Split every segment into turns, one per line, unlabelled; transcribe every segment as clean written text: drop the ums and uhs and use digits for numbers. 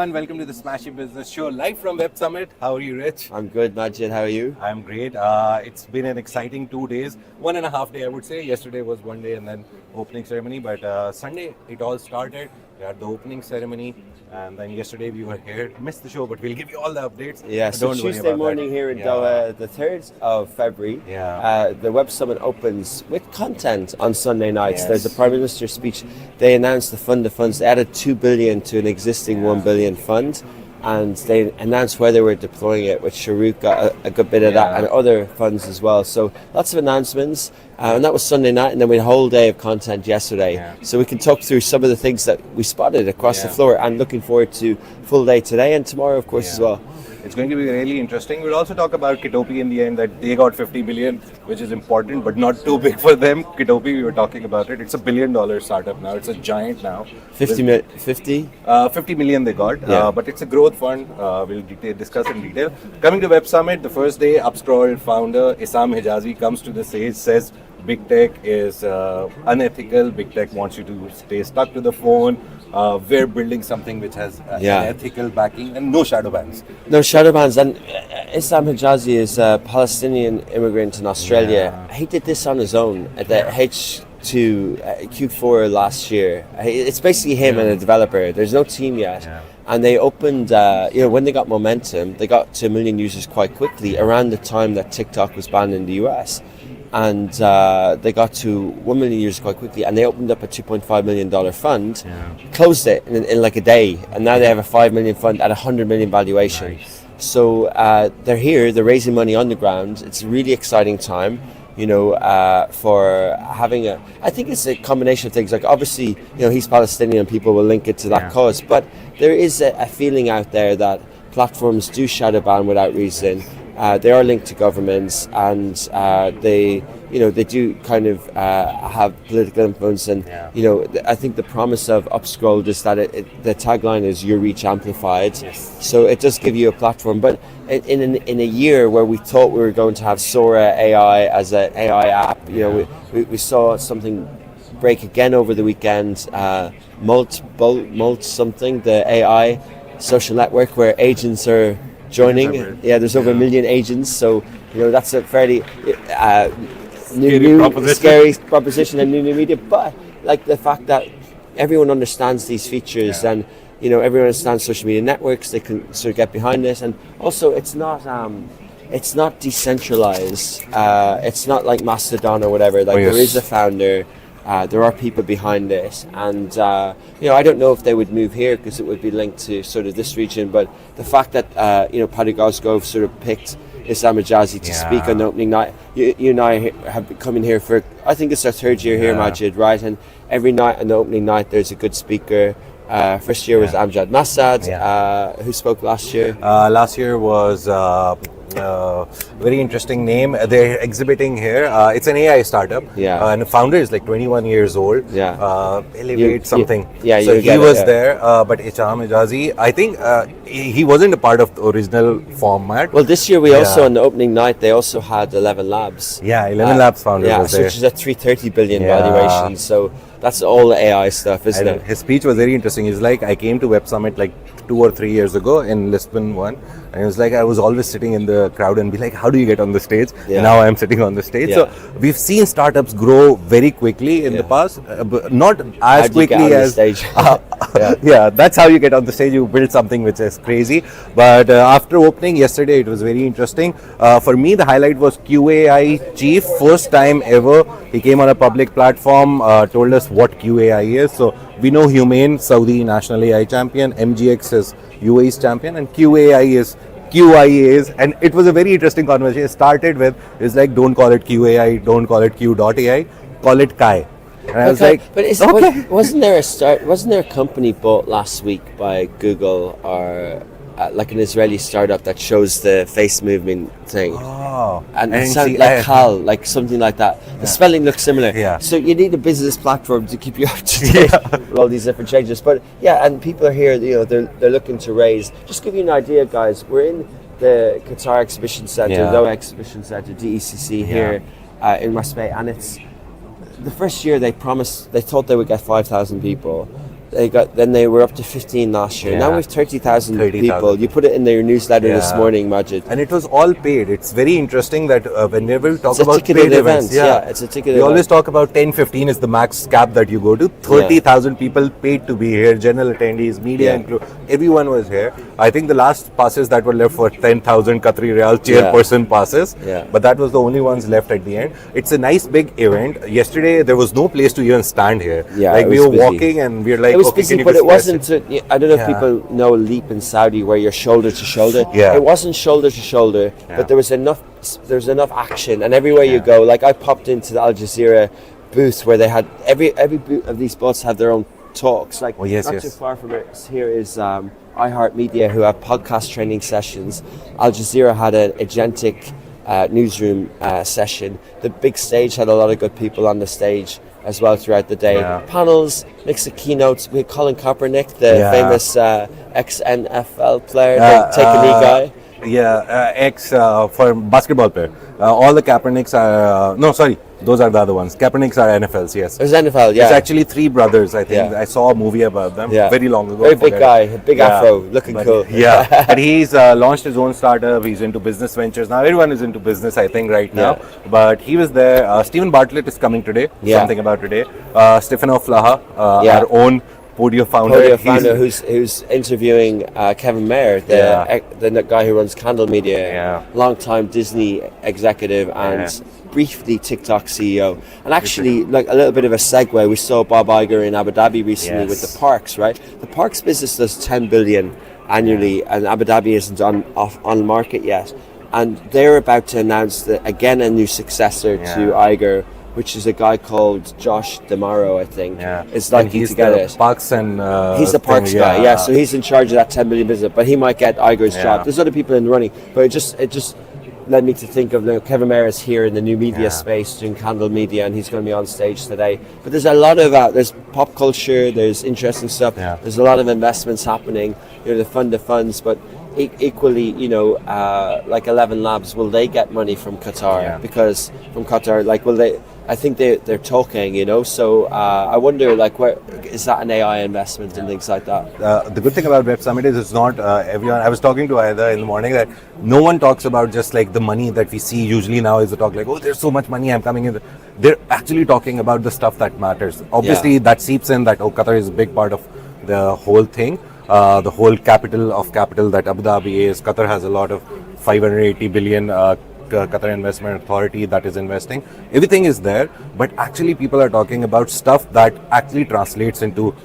everyone, welcome to the Smashi Business Show live from Web Summit. How are you, Rich?
I'm good, Majid. How are you?
I'm great. It's been an exciting 2 days, 1.5 days I would say. Yesterday was 1 day and then opening ceremony, but Sunday it all started. We had the opening ceremony and then yesterday we were here. Missed the show, but we'll give you all the updates.
Yeah, so Tuesday morning here in Doha, the 3rd of February, the Web Summit opens with content on Sunday nights.
Yes.
There's a Prime Minister's speech. They announced the fund of funds. They added 2 billion to an existing 1 billion fund. And they announced where they were deploying it, which Shahrukh got a good bit of that, and other funds as well. So lots of announcements, and that was Sunday night, and then we had a whole day of content yesterday. So we can talk through some of the things that we spotted across the floor, and looking forward to full day today and tomorrow, of course, as well.
It's going to be really interesting. We'll also talk about Kitopi in the end, that they got 50 billion, which is important, but not too big for them. Kitopi, we were talking about it. It's $1 billion startup now. It's a giant now.
50
million they got, but it's a growth fund. We'll discuss in detail. Coming to Web Summit, the first day, Upscroll founder Issam Hijazi comes to the stage, says big tech is unethical. Big tech wants you to stay stuck to the phone. We're building something which has an ethical backing and no shadow bans.
No shadow bans. And Issam Hijazi is a Palestinian immigrant in Australia. He did this on his own at the Q4 last year. It's basically him and a developer. There's no team yet. And they opened, when they got momentum, they got to 1 million users quite quickly around the time that TikTok was banned in the US. And they got to 1 million users quite quickly, and they opened up a $2.5 million fund, closed it in like a day, and now they have a 5 million fund at 100 million valuation. Nice. So they're here, they're raising money on the ground. It's a really exciting time, for having I think it's a combination of things. Like obviously, he's Palestinian, people will link it to that cause, but there is a feeling out there that platforms do shadow ban without reason. They are linked to governments, and they do kind of have political influence. And I think the promise of Upscroll is that the tagline is "Your reach amplified." So it does give you a platform. But in a year where we thought we were going to have Sora AI as an AI app, we saw something break again over the weekend. Molt something, the AI social network where agents are joining. There's over 1 million agents, so that's a fairly scary proposition in new media. But like the fact that everyone understands these features, and everyone understands social media networks, they can sort of get behind this. And also, it's not decentralized. It's not like Mastodon or whatever. Like there is a founder. There are people behind this, and I don't know if they would move here because it would be linked to sort of this region. But the fact that Paddy Gosgrove sort of picked Issam Hijazi to speak on the opening night, you and I have been coming here for, I think it's our 3rd year here, Majid, right? And every night on the opening night, there's a good speaker. First year was Amjad Masad, who spoke last year.
Last year was very interesting name. They're exhibiting here. It's an AI startup, and the founder is like 21 years old. Elevate something. So he was there, but Issam Hijazi, I think he wasn't a part of the original format.
Well, this year we also, on the opening night, they also had 11 Labs.
11 Labs founder was there.
Which is a 330 billion valuation. So that's all AI stuff, isn't it?
His speech was very interesting. He's like, I came to Web Summit like 2 or 3 years ago in Lisbon one, and it was like I was always sitting in the crowd and be like, how do you get on the stage? Now I'm sitting on the stage. So we've seen startups grow very quickly in the past, but not as quickly as that's how you get on the stage. You build something which is crazy. But after opening yesterday, it was very interesting. For me, the highlight was QAI chief, first time ever he came on a public platform, told us what QAI is. So we know Humane, Saudi national AI champion, MGX is UAE's champion, and QAI is QIAs, and it was a very interesting conversation. It started with, it's like, don't call it QAI, don't call it Q.ai, call it Kai. And I was like,
but wasn't there a company bought last week by Google, or like an Israeli startup that shows the face movement thing? And it sounds like Cal, like something like that. The spelling looks similar. So you need a business platform to keep you up to date with all these different changes. But and people are here, they're looking to raise. Just give you an idea, guys. We're in the Qatar Exhibition Centre, Doha Exhibition Centre, DECC here in Raspe, and it's the first year they thought they would get 5,000 people. They were up to 15 last year.
Yeah.
Now we have 30,000
30,000.
people. You put it in their newsletter this
Yeah.
morning, Majid.
And it was all paid. It's very interesting that whenever we talk
It's a
about
ticketed
paid events,
event. It's a ticketed
we always
event.
talk about 10, 15 is the max cap that you go to. 30,000 people paid to be here, general attendees, media
Yeah.
included. Everyone was here. I think the last passes that were left for 10,000 Qatari Riyal chairperson passes,
Yeah.
but that was the only ones left at the end. It's a nice big event. Yesterday there was no place to even stand here.
Yeah,
like
it
we
was
were
busy.
walking and we were like,
It was
okay,
busy,
can you
but
just
it wasn't. I don't know if
Yeah.
people know Leap in Saudi, where you're shoulder to shoulder.
Yeah.
It wasn't shoulder to shoulder,
Yeah.
but there was enough. There's enough action, and everywhere you
Yeah.
go, like I popped into the Al Jazeera booth where they had every booth of these booths have their own talks. Like
Oh, yes,
not
yes.
too far from it here is iHeartMedia, who have podcast training sessions. Al Jazeera had an agentic newsroom session. The big stage had a lot of good people on the stage as well throughout the day.
Yeah.
Panels, mix of keynotes. We had Colin Kaepernick, the
Yeah.
famous ex-NFL player,
Yeah,
the take a knee guy.
Ex for basketball player. All the Kaepernicks are no, sorry, those are the other ones. Kaepernicks are NFLs. Yes,
It was NFL, yeah.
it's actually three brothers. I think
Yeah.
I saw a movie about them
Yeah.
very long ago.
Very
I
big
forget.
guy, big
Yeah.
afro, looking
But-
cool.
Yeah, but he's launched his own startup. He's into business ventures now. Everyone is into business, I think, right now. But he was there. Stephen Bartlett is coming today.
Yeah.
Something about today. Stefano Flaha,
Yeah.
our own Podio founder.
Podio
He's-
founder who's interviewing Kevin Mayer, the guy who runs Candle Media,
Yeah.
long-time Disney executive and briefly TikTok CEO. And actually, like a little bit of a segue, we saw Bob Iger in Abu Dhabi recently with the parks, right? The parks business does 10 billion annually, and Abu Dhabi isn't on market yet. And they're about to announce again a new successor to Iger, which is a guy called Josh DeMaro, I think.
Yeah.
Is likely
he's
to get
the
it.
Parks and
He's the parks
thing,
guy, yeah. So he's in charge of that 10 billion business, but he might get Iger's
Yeah.
job. There's other people in the running, but it just led me to think of Kevin Mayer is here in the new media space doing Candle Media, and he's going to be on stage today. But there's a lot of there's pop culture, there's interesting stuff.
Yeah.
There's a lot of investments happening. The fund of funds, but equally, like 11 Labs, will they get money from Qatar?
Yeah.
Because from Qatar, like, will they? I think they're talking, So I wonder, like, where is that an AI investment and things like that?
The good thing about Web Summit is it's not everyone. I was talking to Aida in the morning that no one talks about just like the money that we see usually now is the talk like, oh, there's so much money, I'm coming in. They're actually talking about the stuff that matters. Obviously, that seeps in that, Qatar is a big part of the whole thing. The whole capital that Abu Dhabi is. Qatar has a lot of 580 billion Qatar Investment Authority that is investing. Everything is there, but actually people are talking about stuff that actually translates into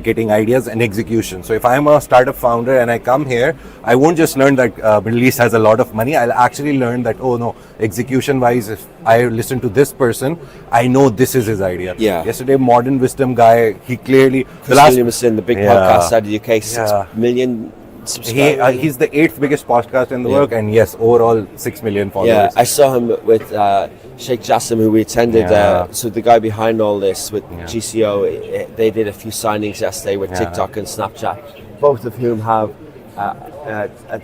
getting ideas and execution. So if I'm a startup founder and I come here, I won't just learn that Middle East has a lot of money. I'll actually learn that, oh no, execution wise, if I listen to this person, I know this is his idea.
Yeah.
Yesterday, Modern Wisdom guy, he clearly,
Chris Williamson, the big podcast out of the UK, 6 million subscribers.
he's the 8th biggest podcast in the world, and yes, overall 6 million followers.
Yeah, I saw him with Sheikh Jassim, who we attended. So the guy behind all this with GCO, they did a few signings yesterday with TikTok and Snapchat, both of whom have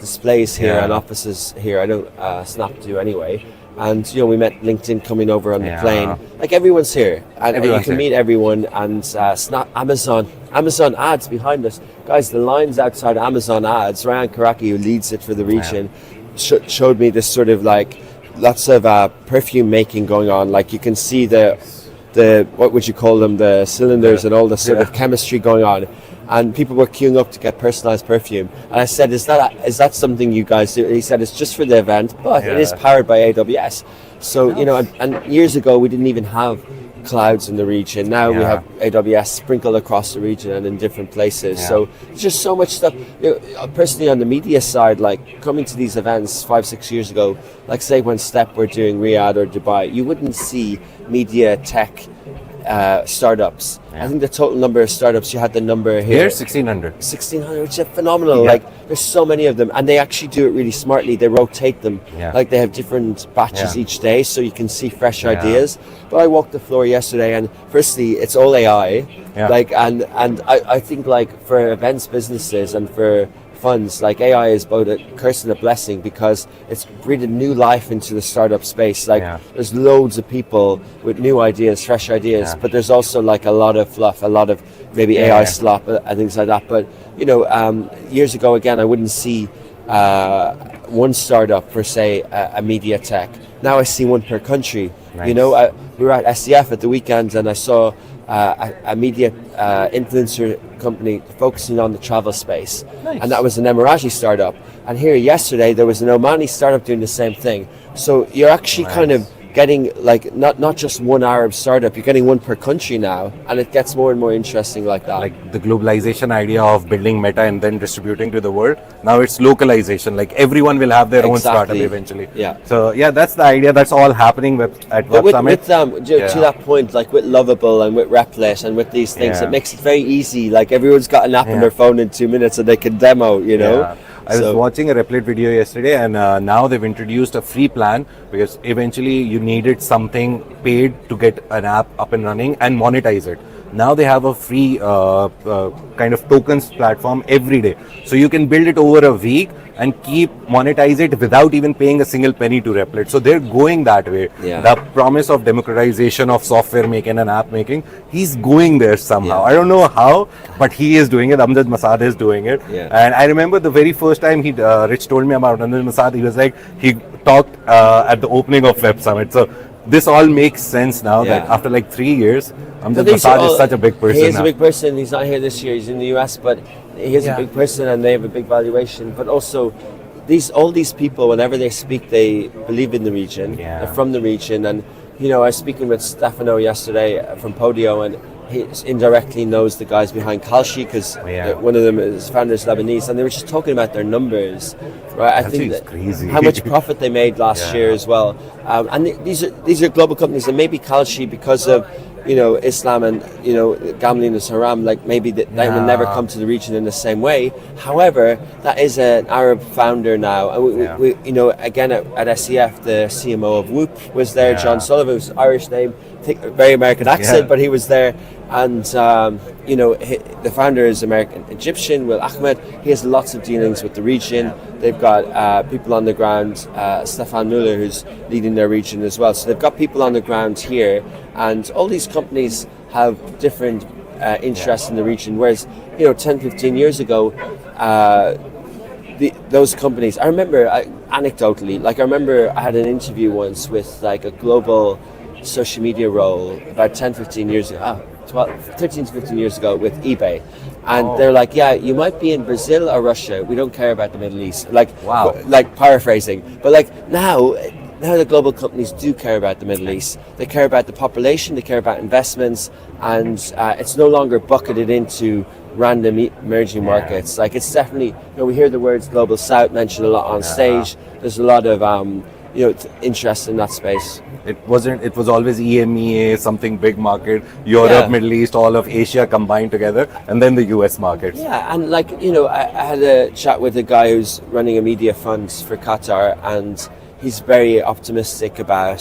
displays here and offices here. I know Snap do anyway. And we met LinkedIn coming over on the plane. Like, everyone's here, and you can meet everyone. And Snap, Amazon ads behind us, guys. The lines outside Amazon ads. Ryan Karaki, who leads it for the region, showed me this sort of like lots of perfume making going on. Like, you can see the what would you call them, the cylinders and all the sort of chemistry going on. And people were queuing up to get personalized perfume. And I said, is that something you guys do? And he said, it's just for the event, but it is powered by AWS. So, and years ago, we didn't even have clouds in the region. Now we have AWS sprinkled across the region and in different places. So there's just so much stuff. Personally, on the media side, like coming to these events 5-6 years ago, like say when Step were doing Riyadh or Dubai, you wouldn't see media tech startups. I think the total number of startups, you had the number here.
Here's 1,600.
1,600, which is phenomenal. Like, there's so many of them, and they actually do it really smartly. They rotate them. Like, they have different batches each day, so you can see fresh ideas. But I walked the floor yesterday, and firstly, it's all AI. Like, and I think, like, for events businesses and for funds, like AI is both a curse and a blessing because it's breathed new life into the startup space. Like there's loads of people with new ideas, fresh ideas, but there's also like a lot of fluff, a lot of maybe AI slop and things like that. But you know, years ago, again, I wouldn't see one startup per se, a media tech. Now I see one per country. Nice. You know, we were at SCF at the weekend and I saw a media influencer company focusing on the travel space. Nice. And that was an Emirati startup. And here yesterday there was an Omani startup doing the same thing. So you're actually kind of getting like not just one Arab startup, you're getting one per country now, and it gets more and more interesting like that.
Like the globalization idea of building Meta and then distributing to the world. Now it's localization. Like everyone will have their own startup eventually.
Yeah.
So yeah, that's the idea. That's all happening at Web Summit.
To that point, like with Lovable and with Replit and with these things, it makes it very easy. Like everyone's got an app on their phone in 2 minutes and they can demo. You know.
Yeah. I was watching a Replit video yesterday, and now they've introduced a free plan because eventually you needed something paid to get an app up and running and monetize it. Now they have a free kind of tokens platform every day. So you can build it over a week and keep monetize it without even paying a single penny to Replit. So they're going that way. Yeah. The promise of democratization of software making and app making, he's going there somehow. I don't know how, but he is doing it. Amjad Masad is doing it. Yeah. And I remember the very first time Rich told me about Amjad Masad, he was like, he talked at the opening of Web Summit. So this all makes sense now that after like 3 years, Amjad Masad is such a big person.
He is a big person. He's not here this year. He's in the US, but he is a big person and they have a big valuation. But also, all these people, whenever they speak, they believe in the region. They're from the region. And you know, I was speaking with Stefano yesterday from Podio, and he indirectly knows the guys behind Kalshi because one of them is founders Lebanese, and they were just talking about their numbers, right? I think that
crazy.
How much profit they made last year as well. And these are global companies, and maybe Kalshi, because of Islam and gambling is haram, like maybe they will never come to the region in the same way. However, that is an Arab founder now, and we again at SCF, the CMO of Whoop was there. John Sullivan, was Irish name, very American accent, but he was there. And the founder is American Egyptian, Will Ahmed. He has lots of dealings with the region. They've got people on the ground, Stefan Muller, who's leading their region as well. So they've got people on the ground here, and all these companies have different interests in the region. Whereas 10, 15 years ago, those companies, I remember anecdotally, like I remember I had an interview once with like a global social media role about 10, 15 years ago. 13 to 15 years ago with eBay, and they're like, you might be in Brazil or Russia, we don't care about the Middle East, like paraphrasing, but like now the global companies do care about the Middle East. They care about the population, they care about investments, and it's no longer bucketed into random emerging markets. Like it's definitely, we hear the words Global South mentioned a lot on stage. There's a lot of interest in that space.
It was always EMEA, something big market, Europe, Middle East, all of Asia combined together, and then the US markets.
Yeah, and like, I had a chat with a guy who's running a media fund for Qatar, and he's very optimistic about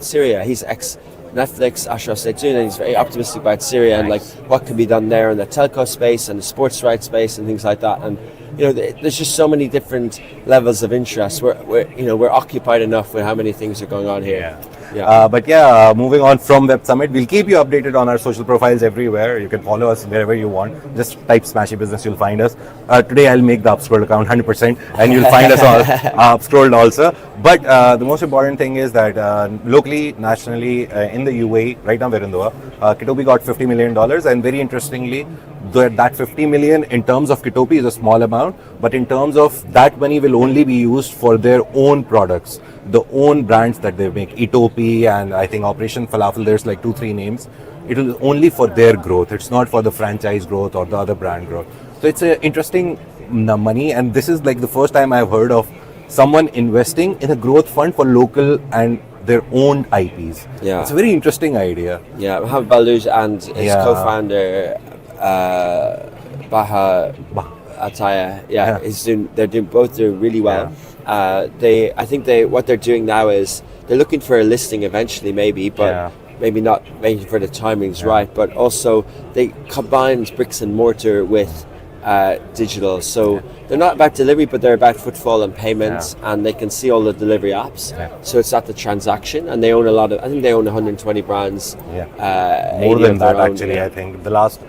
Syria. He's ex-Netflix, Ashraf Zaytoun, and he's very optimistic about Syria and like what can be done there in the telco space and the sports rights space and things like that. And there's just so many different levels of interest. We're occupied enough with how many things are going on here.
Moving on from Web Summit, we'll keep you updated on our social profiles everywhere. You can follow us wherever you want. Just type Smashi Business, you'll find us. Today I'll make the Upscroll account 100%, and you'll find us all Upscrolled also. But the most important thing is that locally, nationally, in the UAE, right now we're in Doha, Kitobi got $50 million, and very interestingly, that 50 million in terms of Kitobi is a small amount, but in terms of that money will only be used for their own products, the own brands that they make, Itopi and I think Operation Falafel, there's like 2-3 names. It will only for their growth. It's not for the franchise growth or the other brand growth. So it's an interesting money, and this is like the first time I've heard of someone investing in a growth fund for local and their own IPs. Yeah, it's a very interesting idea.
Yeah, Mohammed Balouch and his co-founder Baha Ataya. They're both doing really well. I think what they're doing now is they're looking for a listing eventually, maybe, but maybe not making sure the timing's right. But also they combined bricks and mortar with digital. So they're not about delivery, but they're about footfall and payments, and they can see all the delivery apps. So it's at the transaction, and they own a lot of. I think they own 120 brands.
More than that, actually. I think the last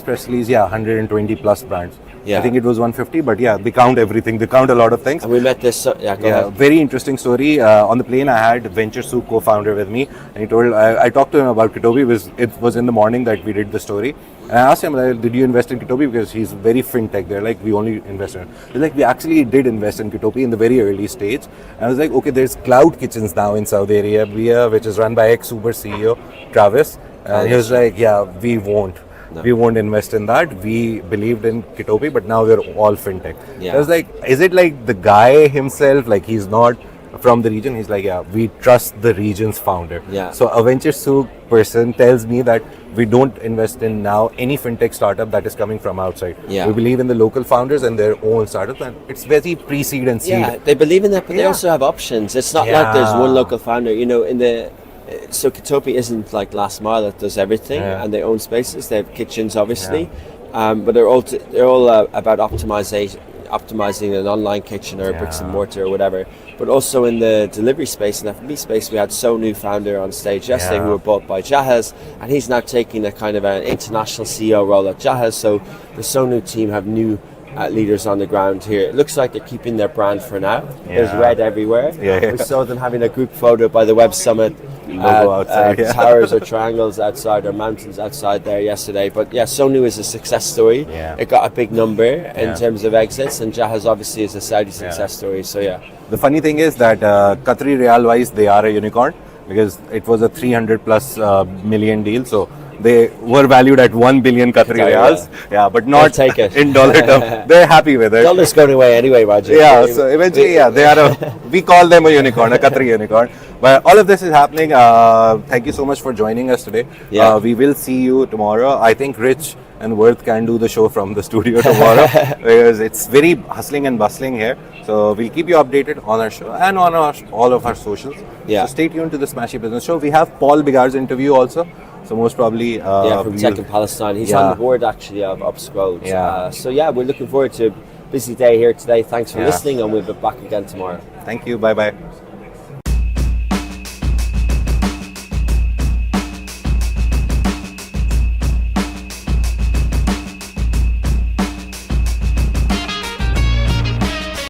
press release, 120 plus brands. I think it was 150, but they count everything. They count a lot of things.
And we met this. Go ahead.
Very interesting story. On the plane, I had Venture Soup co-founder with me, and he told. I talked to him about Kitobi. It was in the morning that we did the story. And I asked him, like, did you invest in Kitobi? Because he's very fintech. They're like, we only invest in it. They're like, we actually did invest in Kitobi in the very early stage. And I was like, okay, there's cloud kitchens now in Saudi Arabia, which is run by ex-Uber CEO Travis. And he was like, we won't. No. We won't invest in that. We believed in Kitobi, but now we're all fintech. I was like, is it like the guy himself, like he's not from the region? He's like, we trust the region's founder. So a Venture Soup person tells me that we don't invest in now any fintech startup that is coming from outside. We believe in the local founders and their own startups, and it's very pre-seed and seed.
They believe in that, but they also have options. It's not like there's one local founder. So Kitobi isn't like last mile that does everything, and they own spaces. They have kitchens, obviously, but they're all about optimizing an online kitchen or a bricks and mortar or whatever. But also in the delivery space and F&B space, we had Sonu founder on stage yesterday who were bought by Jahaz, and he's now taking a kind of an international CEO role at Jahaz. So the Sonu team have new leaders on the ground here. It looks like they're keeping their brand for now. There's red everywhere. We saw them having a group photo by the Web Summit. Towers or triangles outside or mountains outside there yesterday. But Sonu is a success story. It got a big number in terms of exits, and Jahaz obviously is a Saudi success story. So
the funny thing is that Qatari Riyal wise, they are a unicorn because it was a 300 plus million deal. So they were valued at 1 billion Qatari Riyals. But not
take it.
In dollar terms. They're happy with it.
Dollar's going away anyway, Roger.
So eventually, they are we call them a unicorn, a Qatari unicorn. But all of this is happening. Thank you so much for joining us today. We will see you tomorrow. I think Rich and Worth can do the show from the studio tomorrow because it's very hustling and bustling here. So we'll keep you updated on our show and on all of our socials. So stay tuned to the Smashi Business Show. We have Paul Bigard's interview also. So most probably
from Tech in Palestine. He's on the board actually of Upscrolled. So we're looking forward to a busy day here today. Thanks for listening, and we'll be back again tomorrow.
Thank you. Bye bye.